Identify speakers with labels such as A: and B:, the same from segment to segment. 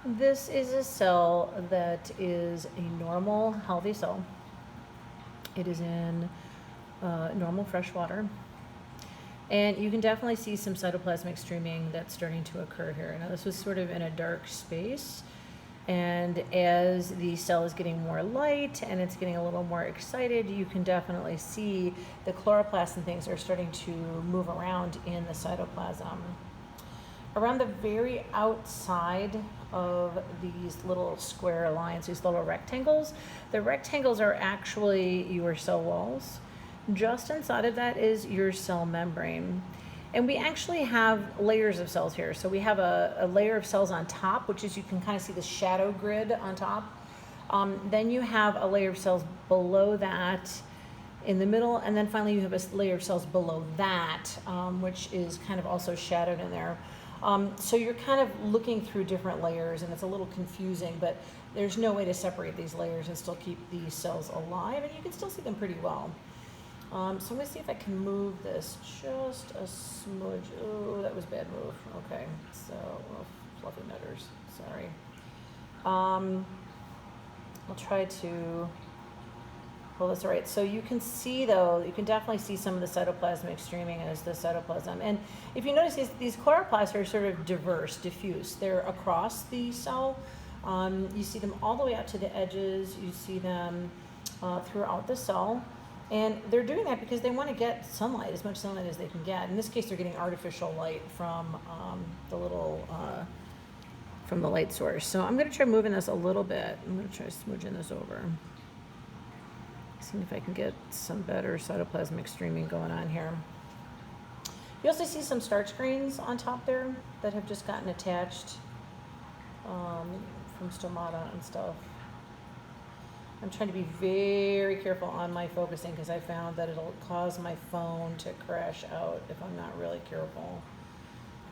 A: This is a cell that is a normal, healthy cell. It is in normal fresh water. And you can definitely see some cytoplasmic streaming that's starting to occur here. Now, this was sort of in a dark space. And as the cell is getting more light and it's getting a little more excited, you can definitely see the chloroplasts and things are starting to move around in the cytoplasm. Around the very outside of these little square lines, these little rectangles, the rectangles are actually your cell walls. Just inside of that is your cell membrane. And we actually have layers of cells here. So we have a layer of cells on top, which is, you can kind of see the shadow grid on top. Then you have a layer of cells below that in the middle, and then finally you have a layer of cells below that, which is kind of also shadowed in there. So you're kind of looking through different layers, and it's a little confusing, but there's no way to separate these layers and still keep these cells alive, and you can still see them pretty well. So I'm going to see if I can move this just a smudge. Oh, that was a bad move. Okay, so fluffy nutters. Sorry. I'll try to pull this. All right, so you can see, though, you can definitely see some of the cytoplasmic streaming as the cytoplasm. And if you notice, these chloroplasts are sort of diverse, diffuse. They're across the cell. You see them all the way out to the edges. You see them throughout the cell. And they're doing that because they want to get sunlight, as much sunlight as they can get. In this case, they're getting artificial light from from the light source. So I'm going to try moving this a little bit. I'm going to try smooching this over. Seeing if I can get some better cytoplasmic streaming going on here. You also see some starch grains on top there that have just gotten attached from stomata and stuff. I'm trying to be very careful on my focusing because I found that it'll cause my phone to crash out if I'm not really careful.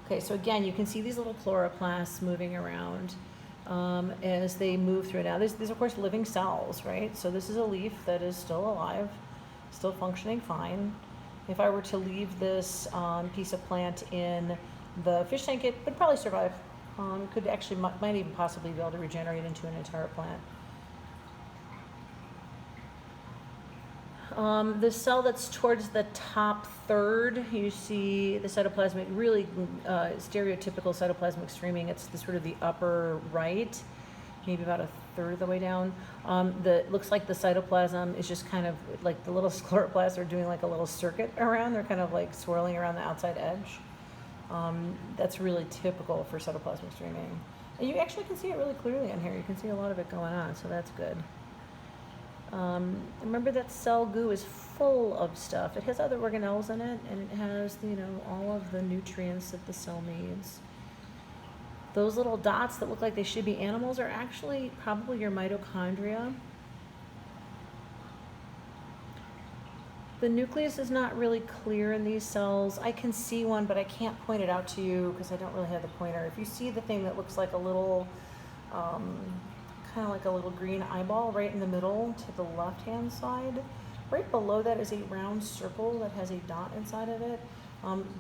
A: Okay, so again, you can see these little chloroplasts moving around as they move through. Now, these are, of course, living cells, right? So this is a leaf that is still alive, still functioning fine. If I were to leave this piece of plant in the fish tank, it would probably survive. Could actually, might even possibly be able to regenerate into an entire plant. The cell that's towards the top third, you see the cytoplasmic, really stereotypical cytoplasmic streaming. It's the sort of the upper right, maybe about a third of the way down. Looks like the cytoplasm is just kind of like the little chloroplasts are doing like a little circuit around. They're kind of like swirling around the outside edge. That's really typical for cytoplasmic streaming. And you actually can see it really clearly on here. You can see a lot of it going on, so that's good. Remember that cell goo is full of stuff. It has other organelles in it, and it has, all of the nutrients that the cell needs. Those little dots that look like they should be animals are actually probably your mitochondria. The nucleus is not really clear in these cells. I can see one, but I can't point it out to you because I don't really have the pointer. If you see the thing that looks like a little kind of like a little green eyeball right in the middle to the left-hand side. Right below that is a round circle that has a dot inside of it.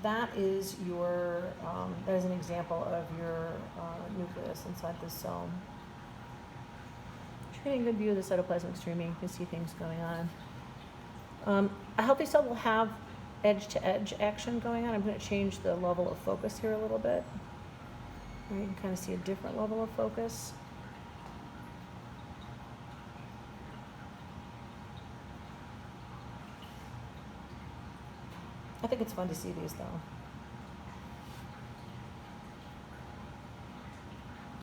A: That is an example of your nucleus inside this cell. Getting a good view of the cytoplasmic streaming. You can see things going on. A healthy cell will have edge-to-edge action going on. I'm going to change the level of focus here a little bit. You can kind of see a different level of focus. I think it's fun to see these, though.